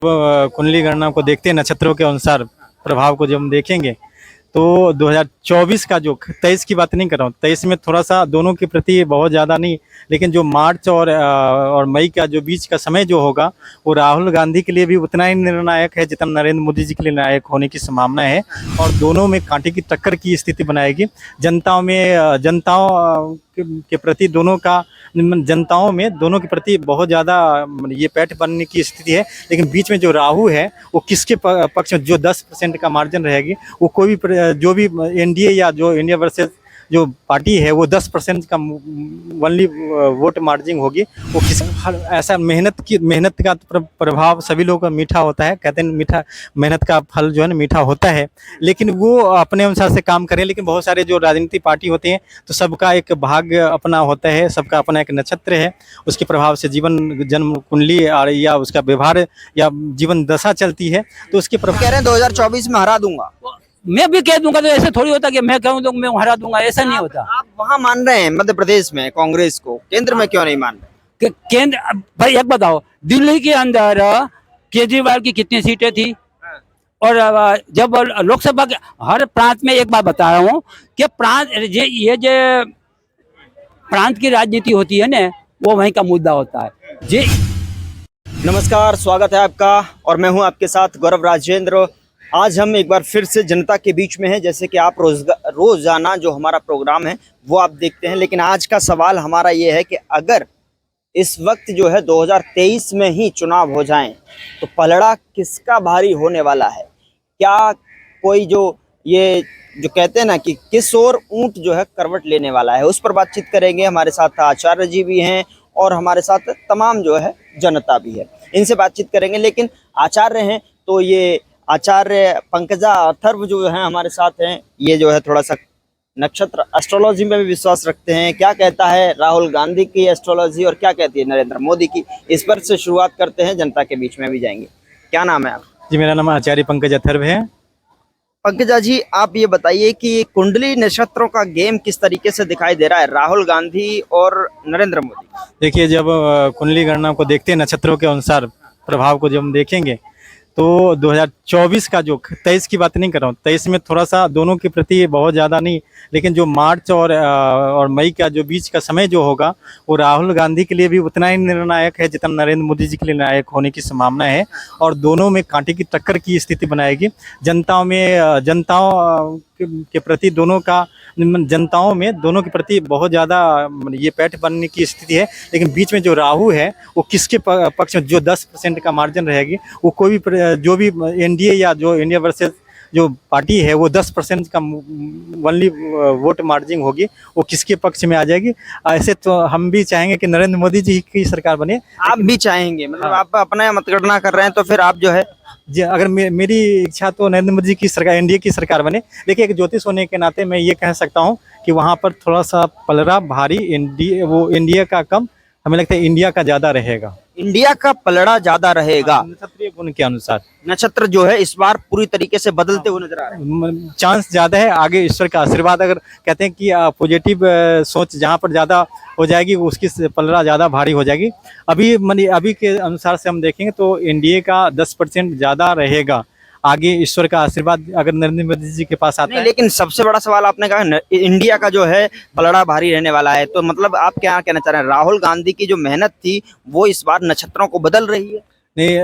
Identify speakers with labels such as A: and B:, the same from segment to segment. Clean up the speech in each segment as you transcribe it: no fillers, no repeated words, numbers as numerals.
A: कुंडली गणना को देखते हैं, नक्षत्रों के अनुसार प्रभाव को जब हम देखेंगे तो 2024 का जो 23 की बात नहीं कर रहा हूँ, 23 में थोड़ा सा दोनों के प्रति बहुत ज़्यादा नहीं, लेकिन जो मार्च और मई का जो बीच का समय जो होगा वो राहुल गांधी के लिए भी उतना ही निर्णायक है जितना नरेंद्र मोदी जी के लिए निर्णायक होने की संभावना है। और दोनों में कांटे की टक्कर की स्थिति बनाएगी। जनताओं के प्रति जनताओं में दोनों के प्रति बहुत ज़्यादा ये पैठ बनने की स्थिति है। लेकिन बीच में जो राहु है वो किसके पक्ष में, जो 10% का मार्जिन रहेगी, वो कोई भी जो भी एनडीए या जो इंडिया वर्सेस जो पार्टी है वो 10% का ओनली वोट मार्जिन होगी। वो किस ऐसा मेहनत का प्रभाव सभी लोगों का मीठा होता है। कहते हैं मेहनत का फल जो है ना मीठा होता है। लेकिन वो अपने अनुसार से काम करें। लेकिन बहुत सारे जो राजनीतिक पार्टी होते हैं तो सबका एक भाग्य अपना होता है, सबका अपना एक नक्षत्र है, उसके प्रभाव से जीवन जन्म कुंडली और या उसका व्यवहार या जीवन दशा चलती है। तो उसके
B: कह रहे हैं 2024 में हरा दूंगा।
C: मैं भी कह दूंगा तो ऐसे थोड़ी होता कि मैं कहूँ तो मैं हरा दूंगा, ऐसा नहीं होता।
B: आप वहाँ मान रहे हैं मध्य प्रदेश में कांग्रेस को, केंद्र में क्यों नहीं मान रहे?
C: केंद्र भाई एक बताओ, दिल्ली के अंदर केजरीवाल की कितनी सीटें थी? और जब लोकसभा के हर प्रांत में, एक बात बता रहा हूँ कि ये जो प्रांत की राजनीति होती है ना, वो वहीं का मुद्दा होता है जी।
B: नमस्कार, स्वागत है आपका और मैं हूं आपके साथ गौरव राजेंद्र। आज हम एक बार फिर से जनता के बीच में हैं। जैसे कि आप रोजाना जो हमारा प्रोग्राम है वो आप देखते हैं, लेकिन आज का सवाल हमारा ये है कि अगर इस वक्त जो है 2023 में ही चुनाव हो जाएं तो पलड़ा किसका भारी होने वाला है? क्या कोई ये जो कहते हैं ना कि किस ओर ऊंट जो है करवट लेने वाला है, उस पर बातचीत करेंगे। हमारे साथ आचार्य जी भी हैं और हमारे साथ तमाम जो है जनता भी है, इनसे बातचीत करेंगे। लेकिन आचार्य हैं तो ये आचार्य पंकजा अथर्व जो है हमारे साथ हैं, ये जो है थोड़ा सा नक्षत्र एस्ट्रोलॉजी में भी विश्वास रखते हैं। क्या कहता है राहुल गांधी की एस्ट्रोलॉजी और क्या कहती है नरेंद्र मोदी की, इस पर से शुरुआत करते हैं, जनता के बीच में भी जाएंगे। क्या नाम है आप?
A: जी, मेरा नाम आचार्य पंकज अथर्व है।
B: पंकजा जी, आप ये बताइए कि कुंडली नक्षत्रों का गेम किस तरीके से दिखाई दे रहा है राहुल गांधी और नरेंद्र मोदी?
A: देखिए, जब कुंडली गणना को देखते हैं, नक्षत्रों के अनुसार प्रभाव को जब हम देखेंगे तो 2024 का जो 23 की बात नहीं कर रहा हूँ, 23 में थोड़ा सा दोनों के प्रति बहुत ज़्यादा नहीं, लेकिन जो मार्च और मई का जो बीच का समय जो होगा वो राहुल गांधी के लिए भी उतना ही निर्णायक है जितना नरेंद्र मोदी जी के लिए निर्णायक होने की संभावना है। और दोनों में कांटे की टक्कर की स्थिति बनाएगी। जनताओं के प्रति जनताओं में दोनों के प्रति बहुत ज़्यादा ये पैठ बनने की स्थिति है। लेकिन बीच में जो राहु है वो किसके पक्ष में, जो 10% का मार्जिन रहेगी, वो कोई भी जो भी एनडीए या जो इंडिया वर्सेस जो पार्टी है वो 10% का ओनली वोट मार्जिन होगी, वो किसके पक्ष में आ जाएगी। ऐसे तो हम भी चाहेंगे कि नरेंद्र मोदी जी की सरकार बने।
B: आप भी चाहेंगे, मतलब आप अपना मतगणना कर रहे हैं तो फिर आप जो है
A: जी, अगर मेरी इच्छा तो नरेंद्र मोदी जी की सरकार, एनडीए की सरकार बने। लेकिन एक ज्योतिष होने के नाते मैं ये कह सकता हूँ कि वहाँ पर थोड़ा सा पलड़ा भारी इंडिया का कम, हमें लगता है इंडिया का ज़्यादा रहेगा।
B: इंडिया का पलड़ा ज्यादा रहेगा
A: नक्षत्रीय गुण के अनुसार।
B: नक्षत्र जो है इस बार पूरी तरीके से बदलते हुए नजर आ रहे हैं।
A: चांस ज़्यादा है, आगे ईश्वर का आशीर्वाद। अगर कहते हैं कि पॉजिटिव सोच जहाँ पर ज़्यादा हो जाएगी उसकी पलड़ा ज़्यादा भारी हो जाएगी। अभी के अनुसार से हम देखेंगे तो इंडिया का 10% ज़्यादा रहेगा। आगे ईश्वर का आशीर्वाद अगर नरेंद्र मोदी जी के पास आता है।
B: लेकिन सबसे बड़ा सवाल आपने कहा इंडिया का जो है पलड़ा भारी रहने वाला है, तो मतलब आप क्या कहना चाह रहे हैं? राहुल गांधी की जो मेहनत थी वो इस बार नक्षत्रों को बदल रही है?
A: नहीं,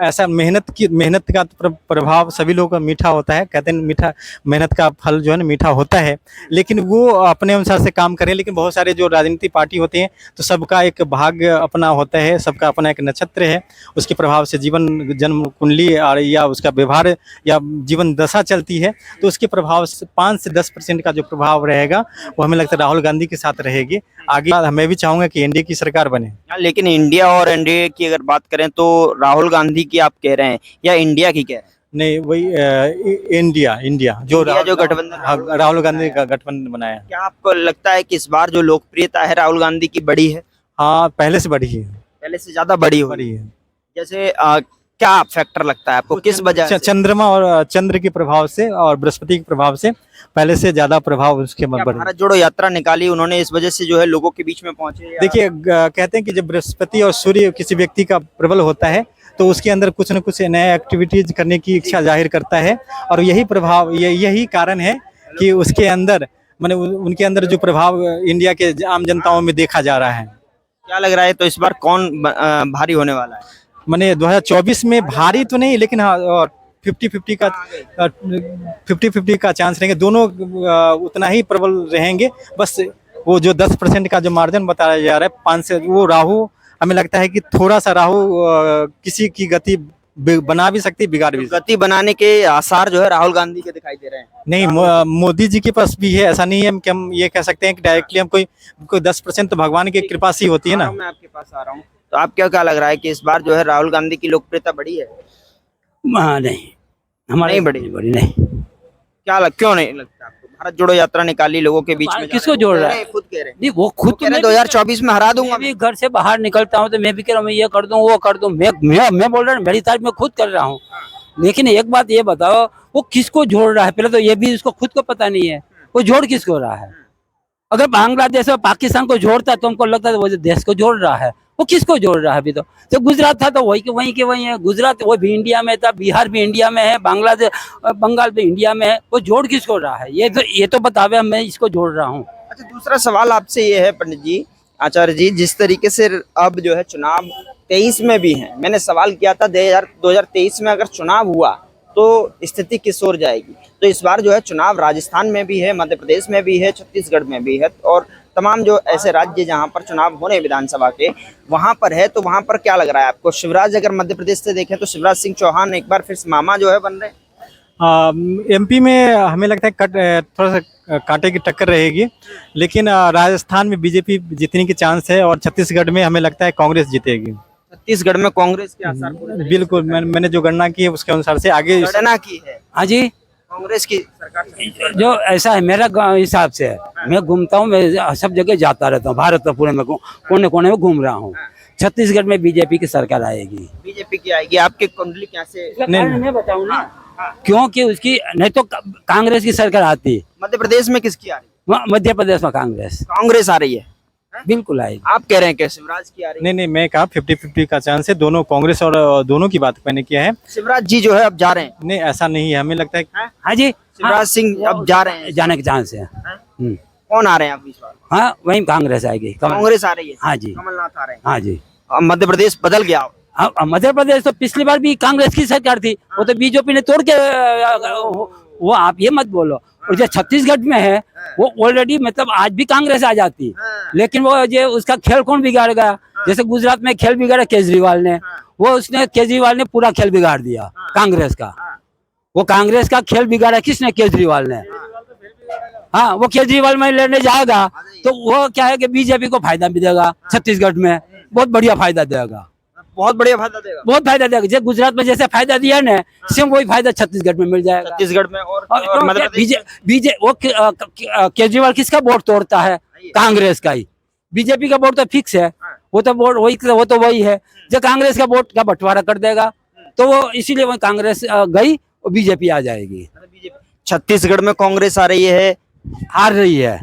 A: ऐसा मेहनत का प्रभाव सभी लोगों का मीठा होता है। कहते हैं मेहनत का फल जो है ना मीठा होता है। लेकिन वो अपने अनुसार से काम करें। लेकिन बहुत सारे जो राजनीतिक पार्टी होते हैं तो सबका एक भाग्य अपना होता है, सबका अपना एक नक्षत्र है, उसके प्रभाव से जीवन जन्म कुंडली और या उसका व्यवहार या जीवन दशा चलती है। तो उसके प्रभाव से 5 से 10% का जो प्रभाव रहेगा वो हमें लगता है राहुल गांधी के साथ रहेगी। आगे मैं भी चाहूँगा कि एनडीए की सरकार बने।
B: लेकिन इंडिया और एनडीए की अगर बात करें तो राहुल गांधी की आप कह रहे हैं या इंडिया की कह रहे हैं?
A: नहीं, वही इंडिया जो
B: गठबंधन
A: राहुल गांधी का गठबंधन बनाया।
B: क्या आपको लगता है कि इस बार जो लोकप्रियता है राहुल गांधी की बढ़ी है?
A: हाँ, पहले से बढ़ी है।
B: पहले से ज्यादा बढ़ी
A: बढ़ी है।
B: जैसे क्या फैक्टर लगता है आपको, किस वजह से?
A: चंद्रमा और चंद्र के प्रभाव से और बृहस्पति के प्रभाव से पहले से ज्यादा प्रभाव उसके
B: क्या
A: बढ़।
B: भारत जोड़ो यात्रा निकाली उन्होंने, इस वजह से जो है लोगों के बीच में पहुंचे या-
A: देखिए कहते हैं कि जब बृहस्पति और सूर्य किसी व्यक्ति का प्रबल होता है तो उसके अंदर कुछ न कुछ नए एक्टिविटीज करने की इच्छा जाहिर करता है, और यही प्रभाव यही कारण है कि उसके अंदर माने उनके अंदर जो प्रभाव इंडिया के आम जनताओं में देखा जा रहा है।
B: क्या लग रहा है तो इस बार कौन भारी होने वाला है?
A: माने 2024 में भारी तो नहीं, लेकिन हाँ 50-50 का 50-50 का चांस रहेंगे, दोनों उतना ही प्रबल रहेंगे। बस वो जो 10% का जो मार्जिन बताया जा रहा है 5 से, वो राहु हमें लगता है कि थोड़ा सा राहु किसी की गति बना भी सकती, बिगाड़ भी सकती।
B: गति बनाने के आसार जो है राहुल गांधी के दिखाई दे रहे हैं।
A: नहीं, मोदी जी के पास भी है, ऐसा नहीं है कि हम ये कह सकते हैं कि डायरेक्टली हम कोई 10% तो भगवान की कृपा से ही होती है ना।
B: मैं आपके पास आ रहा हूँ, तो आप क्या लग रहा है कि इस बार जो है राहुल गांधी की लोकप्रियता बढ़ी है?
C: हाँ, नहीं हमारे
B: नहीं बढ़ी।
C: नहीं।
B: क्यों नहीं लगता आपको? भारत जोड़ो यात्रा निकाली लोगों के बीच में,
C: किसको जोड़ रहा है?
B: खुद कह रहे हैं
C: नहीं, वो खुद
B: कह रहे
C: मैं
B: 2024 में हरा दूंगा
C: मैं भी घर से बाहर निकलता हूँ तो मैं भी कह रहा हूँ मैं ये कर दूं वो कर दूं, मैं बोल रहा हूँ, मेरी तारीफ मैं खुद कर रहा हूँ। लेकिन एक बात ये बताओ, वो किसको जोड़ रहा है? पहले तो ये भी उसको खुद को पता नहीं है वो जोड़ किसको रहा है। अगर बांग्लादेश और पाकिस्तान को जोड़ता तो हमको लगता है वो जो देश को जोड़ रहा है, वो किसको जोड़ रहा है? अभी तो जब गुजरात था तो वही के वही है। गुजरात वो भी इंडिया में था, बिहार भी इंडिया में है, बांग्लादेश बंगाल भी इंडिया में है। वो जोड़ किसको रहा है? ये तो बतावे, मैं इसको जोड़ रहा हूँ।
B: अच्छा, दूसरा सवाल आपसे ये है पंडित जी, आचार्य जी, जिस तरीके से अब जो है चुनाव 23 में भी है, मैंने सवाल किया था 2023 में अगर चुनाव हुआ तो स्थिति किस ओर जाएगी, तो इस बार जो है चुनाव राजस्थान में भी है, मध्य प्रदेश में भी है, छत्तीसगढ़ में भी है, और तमाम जो ऐसे राज्य जहां पर चुनाव होने विधानसभा के वहां पर है, तो वहां पर क्या लग रहा है आपको? शिवराज, अगर मध्य प्रदेश से देखें तो शिवराज सिंह चौहान एक बार फिर से मामा जो है बन रहे हैं।
A: एमपी में हमें लगता है थोड़ा सा कांटे की टक्कर रहेगी, लेकिन राजस्थान में बीजेपी जीतने की चांस है, और छत्तीसगढ़ में हमें लगता है कांग्रेस जीतेगी।
B: छत्तीसगढ़ में कांग्रेस के आसार पूरे तरीके
A: बिल्कुल, मैंने जो गणना की है उसके अनुसार से आगे
B: से गणना की है,
C: हाँ जी,
B: कांग्रेस की सरकार।
C: जो ऐसा है मेरा हिसाब से है, मैं घूमता हूँ, मैं सब जगह जाता रहता हूँ, भारत में पूरे में कोने कोने में घूम रहा हूँ। छत्तीसगढ़ में बीजेपी की सरकार आएगी।
B: बीजेपी की आएगी। आपके कुंडली क्या से?
C: मैं बताऊँ ना, क्योंकि उसकी नहीं तो कांग्रेस की सरकार आती।
B: मध्य प्रदेश में किसकी आ रही है?
C: मध्य प्रदेश में कांग्रेस
B: आ रही है।
C: बिल्कुल आएगी।
B: आप कह रहे हैं कि शिवराज की आ रही है?
A: नहीं, मैं कहा 50-50 का चांस है, दोनों कांग्रेस और दोनों की बात मैंने किया है।
B: शिवराज जी जो है अब जा रहे हैं?
A: नहीं, ऐसा नहीं है, हमें लगता है
C: हाँ जी,
B: शिवराज सिंह अब जा रहे हैं,
C: जाने के चांस है।
B: कौन आ रहे हैं अब इस बार?
C: हाँ, वही कांग्रेस आएगी।
B: कांग्रेस आ रही है।
C: हाँ जी,
B: कमलनाथ आ रहे हैं।
C: हाँ जी।
B: अब मध्य प्रदेश बदल गया।
C: मध्य प्रदेश तो पिछली बार भी कांग्रेस की सरकार थी, वो तो बीजेपी ने तोड़ के वो आप ये मत बोलो। और जो छत्तीसगढ़ में है वो ऑलरेडी मतलब आज भी कांग्रेस आ जाती, लेकिन वो जो उसका खेल कौन बिगाड़ गया? जैसे गुजरात में खेल बिगाड़ा केजरीवाल ने, केजरीवाल ने पूरा खेल बिगाड़ दिया कांग्रेस का। वो कांग्रेस का खेल बिगाड़ा किसने? केजरीवाल ने। हाँ, वो केजरीवाल में लड़ने जाएगा तो वो क्या है कि बीजेपी को फायदा भी देगा, छत्तीसगढ़ में बहुत बढ़िया फायदा देगा,
B: बहुत बढ़िया फायदा देगा।
C: बहुत फायदा देगा। जैसे गुजरात में जैसे फायदा दिया ना, सेम वही फायदा छत्तीसगढ़ में मिल जाएगा।
B: छत्तीसगढ़ में और मध्य प्रदेश
C: वो केजरीवाल किसका वोट तोड़ता है? कांग्रेस का ही। बीजेपी का वोट तो फिक्स है, वो तो वोट वही है। जब कांग्रेस का वोट का बंटवारा कर देगा तो वो इसीलिए वही कांग्रेस गई और बीजेपी आ जाएगी।
B: छत्तीसगढ़ में कांग्रेस आ रही है,
C: हार रही है।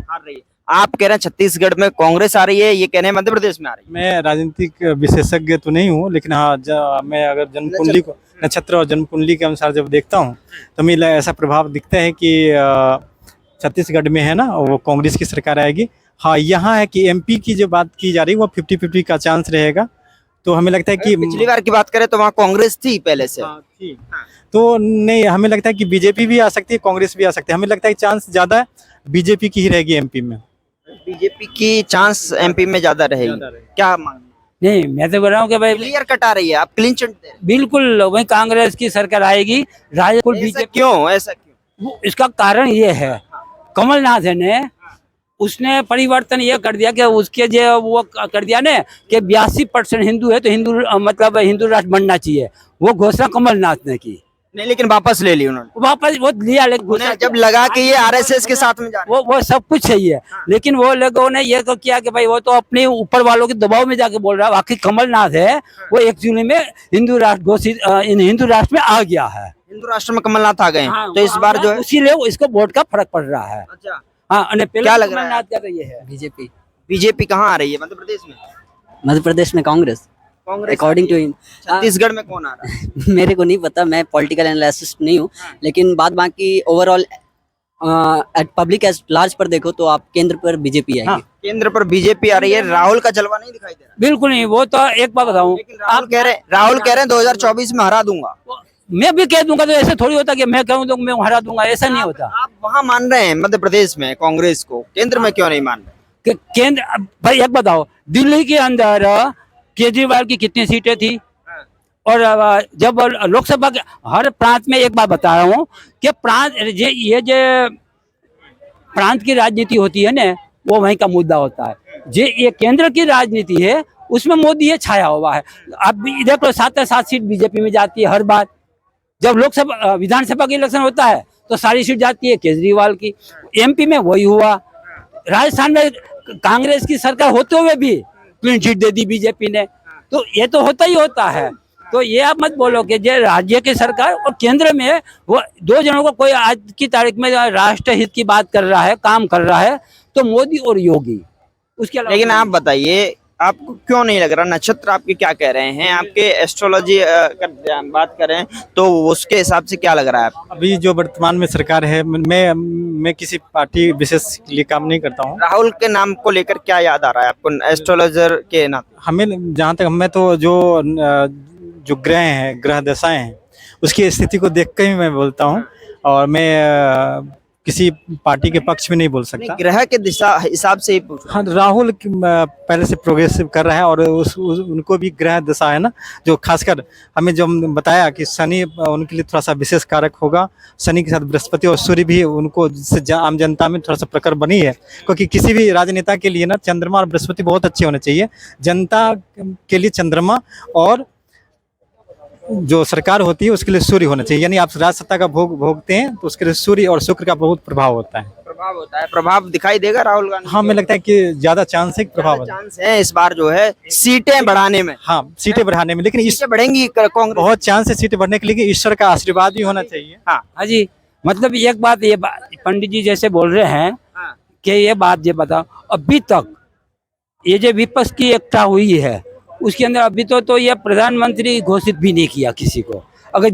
B: आप कह रहे हैं छत्तीसगढ़ में कांग्रेस आ रही है, ये कह रहे हैं मध्य प्रदेश में आ रही है।
A: मैं राजनीतिक विशेषज्ञ तो नहीं हूँ, लेकिन हाँ मैं अगर जन्म कुंडली को, नक्षत्र और जन्म कुंडली के अनुसार जब देखता हूँ तो मुझे ऐसा प्रभाव दिखता है कि छत्तीसगढ़ में है ना वो कांग्रेस की सरकार आएगी। हाँ, यहाँ है कि एमपी की जो बात की जा रही है वो 50-50 का चांस रहेगा, तो हमें लगता है कि
B: पिछली बार की बात करें तो वहाँ कांग्रेस थी पहले से।
A: तो नहीं, हमें लगता है कि बीजेपी भी आ सकती है, कांग्रेस भी आ सकती है। हमें लगता है कि चांस ज्यादा बीजेपी की ही रहेगी एमपी में।
B: बीजेपी की चांस एमपी में ज्यादा रहेगी, क्या मांग?
C: नहीं, मैं तो बोल रहा हूँ कि भाई
B: क्लियर कट आ रही है, आप क्लीन चिट दे रहे हैं।
C: बिल्कुल वही कांग्रेस की सरकार आएगी। राजस्थान
B: ऐसा क्यों? ऐसा क्यों?
C: इसका कारण ये है, कमलनाथ ने उसने परिवर्तन ये कर दिया कि उसके जो वो कर दिया ना कि 82% हिंदू है तो हिंदू मतलब हिंदू राष्ट्र बनना चाहिए, वो घोषणा कमलनाथ ने की।
B: नहीं, लेकिन वापस ले ली उन्होंने।
C: वापस वो लिया, लेकिन
B: उन्हें जब लगा कि ये आरएसएस के साथ में जा रहे हैं।
C: वो सब कुछ सही है, लेकिन वो लोगों ने ये तो किया कि भाई वो तो अपने ऊपर वालों के दबाव में जाके बोल रहा है। बाकी कमलनाथ है वो एक्चुअली में हिंदू राष्ट्र घोषित हिंदू राष्ट्र में आ गया है।
B: हिंदू राष्ट्र में कमलनाथ आ गए हैं,
C: हाँ,
B: तो इस बार जो है
C: इसीलिए इसको वोट का फर्क पड़ रहा है।
B: अच्छा,
C: हाँ, और पहले
B: क्या लग रहा है?
C: कमलनाथ का तो ये है।
D: बीजेपी
B: बीजेपी कहाँ आ रही है मध्य प्रदेश में?
D: मध्य प्रदेश में Congress
B: Congress
D: according to him.
B: Chhattisgarh में कौन आ रहा है?
D: मेरे को नहीं पता, मैं पॉलिटिकल एनालिसिस नहीं हूँ, लेकिन बाद बाकी overall at public as large पर देखो तो आप केंद्र पर बीजेपी आएगी।
C: हाँ।
B: केंद्र पर बीजेपी आ रही है, राहुल का जलवा नहीं दिखाई दे रहा।
C: बिल्कुल नहीं, वो तो एक बात बताऊं,
B: लेकिन राहुल कह रहे हैं 2024 में हरा दूंगा।
C: मैं भी कह दूंगा तो ऐसे थोड़ी होता कि मैं कहूँ तो मैं हरा दूंगा, ऐसा नहीं होता।
B: आप वहाँ मान रहे हैं मध्य प्रदेश में कांग्रेस को, केंद्र में क्यों नहीं मान रहे?
C: कि केंद्र, भाई एक बताओ, दिल्ली के अंदर केजरीवाल की कितनी सीटें थी, और जब लोकसभा के हर प्रांत में, एक बात बता रहा हूँ कि प्रांत ये जो प्रांत की राजनीति होती है ना, वो वहीं का मुद्दा होता है। ये केंद्र की राजनीति है, उसमें मोदी ये छाया हुआ है। अब इधर तो 7 सीट बीजेपी में जाती है हर बार। जब लोकसभा विधानसभा का इलेक्शन होता है तो सारी सीट जाती है केजरीवाल की। एमपी में वही हुआ, राजस्थान में कांग्रेस की सरकार होते हुए भी क्लीन चिट दे दी बीजेपी ने। तो ये तो होता ही होता है। तो ये आप मत बोलो कि जो राज्य की सरकार और केंद्र में वो दो जनों को, कोई आज की तारीख में राष्ट्र हित की बात कर रहा है, काम कर रहा है, तो मोदी और योगी। उसके अलावा
B: लेकिन आप बताइए, आपको क्यों नहीं लग रहा? नक्षत्र आपके क्या कह रहे हैं? आपके एस्ट्रोलॉजी का बात करें तो उसके हिसाब से क्या लग रहा है आपको?
A: अभी जो वर्तमान में सरकार है, मैं किसी पार्टी विशेष के लिए काम नहीं करता हूँ।
B: राहुल के नाम को लेकर क्या याद आ रहा है आपको एस्ट्रोलॉजर के नाते?
A: हमें जहाँ तक, मैं तो जो ग्रह हैं, ग्रह दशाएं हैं, उसकी स्थिति को देख कर ही मैं बोलता हूँ, और मैं किसी पार्टी के पक्ष में नहीं बोल सकता।
B: ग्रह के दिशा हिसाब से ही पूछ रहा
A: हाँ, राहुल पहले से प्रोग्रेसिव कर रहा है, और उनको भी ग्रह दशा है ना, जो खासकर हमें जो बताया कि शनि उनके लिए थोड़ा सा विशेष कारक होगा। शनि के साथ बृहस्पति और सूर्य भी उनको, जिससे आम जनता में थोड़ा सा प्रखर बनी है, क्योंकि किसी भी राजनेता के लिए ना चंद्रमा और बृहस्पति बहुत अच्छे होने चाहिए। जनता के लिए चंद्रमा, और जो सरकार होती है उसके लिए सूर्य होना चाहिए। यानी आप राज सत्ता का भोगते हैं तो उसके लिए सूर्य और शुक्र का बहुत प्रभाव होता है।
B: प्रभाव होता है। प्रभाव दिखाई देगा राहुल गांधी?
A: हाँ, मुझे लगता है कि ज्यादा चांस है कि प्रभाव होता है।
B: चांस है इस बार जो है सीटें बढ़ाने में।
A: हाँ, सीटें बढ़ाने में, लेकिन
B: सीटें बढ़ेंगी कांग्रेस?
A: बहुत चांस है सीटें बढ़ने के लिए, ईश्वर का आशीर्वाद भी होना चाहिए।
B: हाँ
C: हाँ जी, मतलब एक बात, ये पंडित जी जैसे बोल रहे हैं
B: हाँ।
C: कि ये बात ये बताओ, अभी तक ये जो विपक्ष की एकता हुई है उसके अंदर अभी तो ये प्रधानमंत्री घोषित भी नहीं किया किसी को। अगर